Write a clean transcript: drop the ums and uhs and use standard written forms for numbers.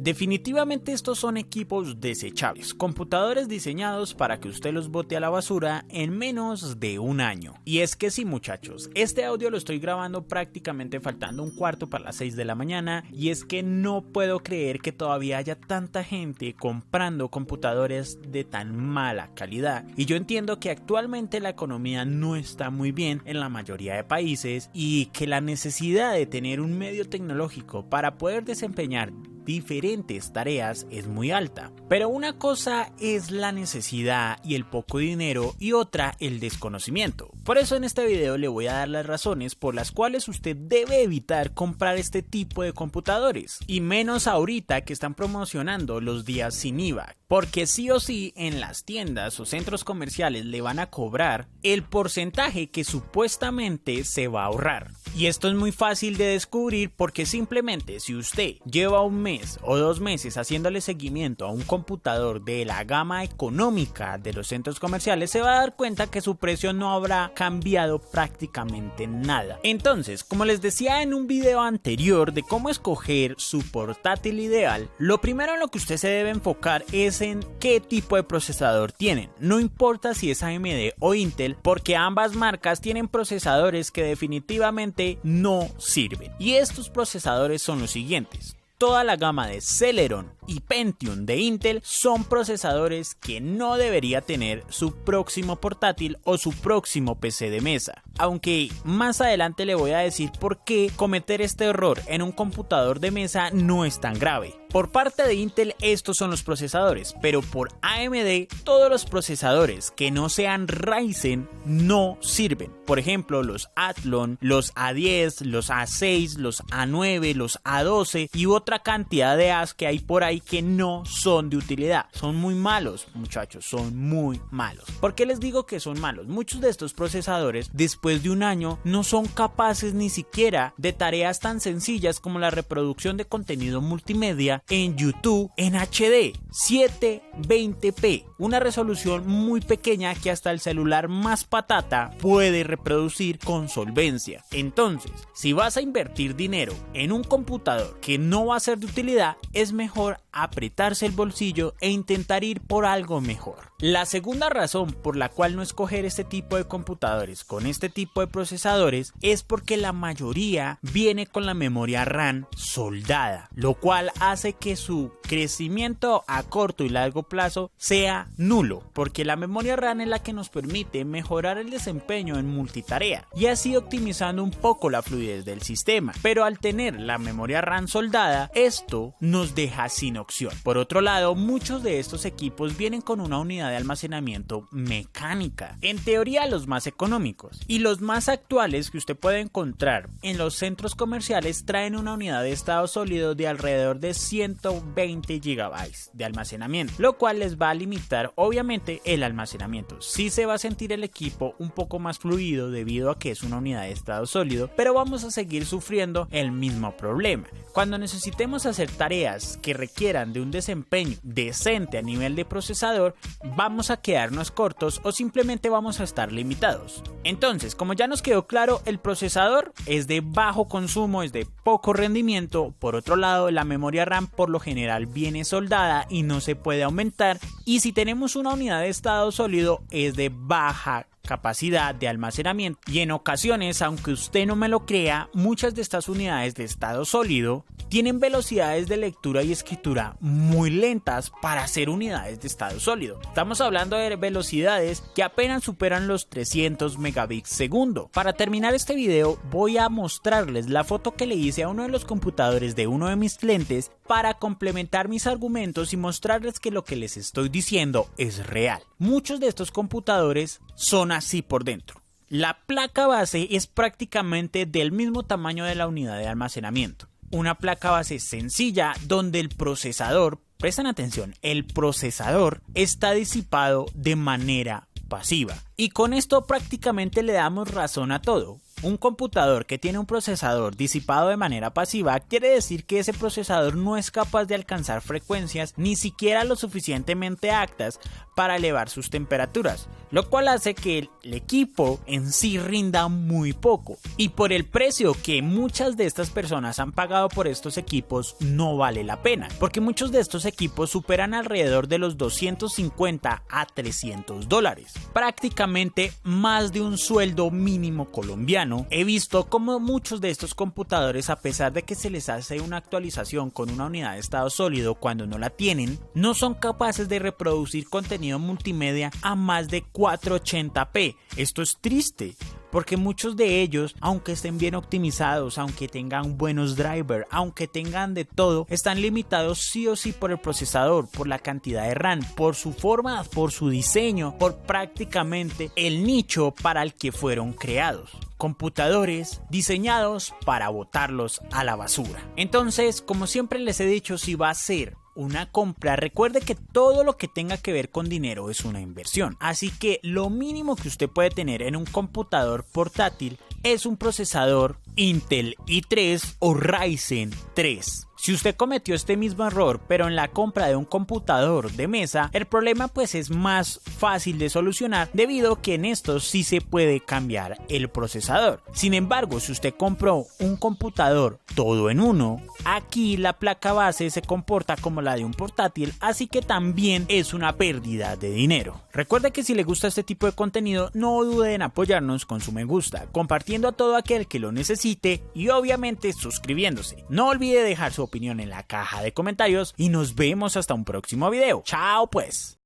Definitivamente estos son equipos desechables, computadores diseñados para que usted los bote a la basura en menos de un año. Y es que sí, muchachos, este audio lo estoy grabando prácticamente faltando un cuarto para las 6 de la mañana y es que no puedo creer que todavía haya tanta gente comprando computadores de tan mala calidad. Y yo entiendo que actualmente la economía no está muy bien en la mayoría de países y que la necesidad de tener un medio tecnológico para poder desempeñar diferentes tareas es muy alta. Pero una cosa es la necesidad y el poco dinero y otra el desconocimiento. Por eso en este video le voy a dar las razones por las cuales usted debe evitar comprar este tipo de computadores. Y menos ahorita que están promocionando los días sin IVA. Porque sí o sí en las tiendas o centros comerciales le van a cobrar el porcentaje que supuestamente se va a ahorrar. Y esto es muy fácil de descubrir porque simplemente si usted lleva un mes o 2 meses haciéndole seguimiento a un computador de la gama económica de los centros comerciales, se va a dar cuenta que su precio no habrá cambiado prácticamente nada. Entonces, como les decía en un video anterior de cómo escoger su portátil ideal, lo primero en lo que usted se debe enfocar es en qué tipo de procesador tienen. No importa si es AMD o Intel, porque ambas marcas tienen procesadores que definitivamente no sirven. Y estos procesadores son los siguientes. Toda la gama de Celeron y Pentium de Intel son procesadores que no debería tener su próximo portátil o su próximo PC de mesa. Aunque más adelante le voy a decir por qué cometer este error en un computador de mesa no es tan grave. Por parte de Intel estos son los procesadores, pero por AMD todos los procesadores que no sean Ryzen no sirven. Por ejemplo, los Athlon, los A10, los A6, los A9, los A12 y otra cantidad de As que hay por ahí que no son de utilidad. Son muy malos, muchachos, son muy malos. ¿Por qué les digo que son malos? Muchos de estos procesadores después de un año no son capaces ni siquiera de tareas tan sencillas como la reproducción de contenido multimedia en YouTube en HD 720p, una resolución muy pequeña que hasta el celular más patata puede reproducir con solvencia. Entonces, si vas a invertir dinero en un computador que no va a ser de utilidad, es mejor apretarse el bolsillo e intentar ir por algo mejor. La segunda razón por la cual no escoger este tipo de computadores con este tipo de procesadores es porque la mayoría viene con la memoria RAM soldada, lo cual hace que su crecimiento a corto y largo plazo sea nulo, porque la memoria RAM es la que nos permite mejorar el desempeño en multitarea y así optimizando un poco la fluidez del sistema. Pero al tener la memoria RAM soldada, esto nos deja sin opción. Por otro lado, muchos de estos equipos vienen con una unidad de almacenamiento mecánica, en teoría los más económicos, y los más actuales que usted puede encontrar en los centros comerciales traen una unidad de estado sólido de alrededor de 120 GB de almacenamiento, lo cual les va a limitar obviamente el almacenamiento. Sí se va a sentir el equipo un poco más fluido debido a que es una unidad de estado sólido, pero vamos a seguir sufriendo el mismo problema. Cuando necesitemos hacer tareas que requieran de un desempeño decente a nivel de procesador, vamos a quedarnos cortos o simplemente vamos a estar limitados. Entonces, como ya nos quedó claro, el procesador es de bajo consumo, es de poco rendimiento. Por otro lado, la memoria RAM por lo general viene soldada y no se puede aumentar, y si tenemos una unidad de estado sólido es de baja capacidad de almacenamiento, y en ocasiones, aunque usted no me lo crea, muchas de estas unidades de estado sólido tienen velocidades de lectura y escritura muy lentas para ser unidades de estado sólido. Estamos hablando de velocidades que apenas superan los 300 megabits segundo. Para terminar este video voy a mostrarles la foto que le hice a uno de los computadores de uno de mis clientes para complementar mis argumentos y mostrarles que lo que les estoy diciendo es real. Muchos de estos computadores son así por dentro. La placa base es prácticamente del mismo tamaño de la unidad de almacenamiento. Una placa base sencilla donde el procesador, presten atención, el procesador está disipado de manera pasiva. Y con esto prácticamente le damos razón a todo. Un computador que tiene un procesador disipado de manera pasiva quiere decir que ese procesador no es capaz de alcanzar frecuencias ni siquiera lo suficientemente altas para elevar sus temperaturas, lo cual hace que el equipo en sí rinda muy poco. Y por el precio que muchas de estas personas han pagado por estos equipos no vale la pena, porque muchos de estos equipos superan alrededor de los $250 a $300, prácticamente más de un sueldo mínimo colombiano. He visto como muchos de estos computadores, a pesar de que se les hace una actualización con una unidad de estado sólido cuando no la tienen, no son capaces de reproducir contenido multimedia a más de 480p. Esto es triste, porque muchos de ellos, aunque estén bien optimizados, aunque tengan buenos drivers, aunque tengan de todo, están limitados sí o sí por el procesador, por la cantidad de RAM, por su forma, por su diseño, por prácticamente el nicho para el que fueron creados. Computadores diseñados para botarlos a la basura. Entonces, como siempre les he dicho, si va a ser una compra, recuerde que todo lo que tenga que ver con dinero es una inversión. Así que lo mínimo que usted puede tener en un computador portátil es un procesador Intel i3 o Ryzen 3. Si usted cometió este mismo error, pero en la compra de un computador de mesa, el problema pues es más fácil de solucionar debido a que en estos sí se puede cambiar el procesador. Sin embargo, si usted compró un computador todo en uno, aquí la placa base se comporta como la de un portátil, así que también es una pérdida de dinero. Recuerde que si le gusta este tipo de contenido, no dude en apoyarnos con su me gusta, compartiendo a todo aquel que lo necesite y obviamente suscribiéndose. No olvide dejar su opinión en la caja de comentarios y nos vemos hasta un próximo video. Chao pues.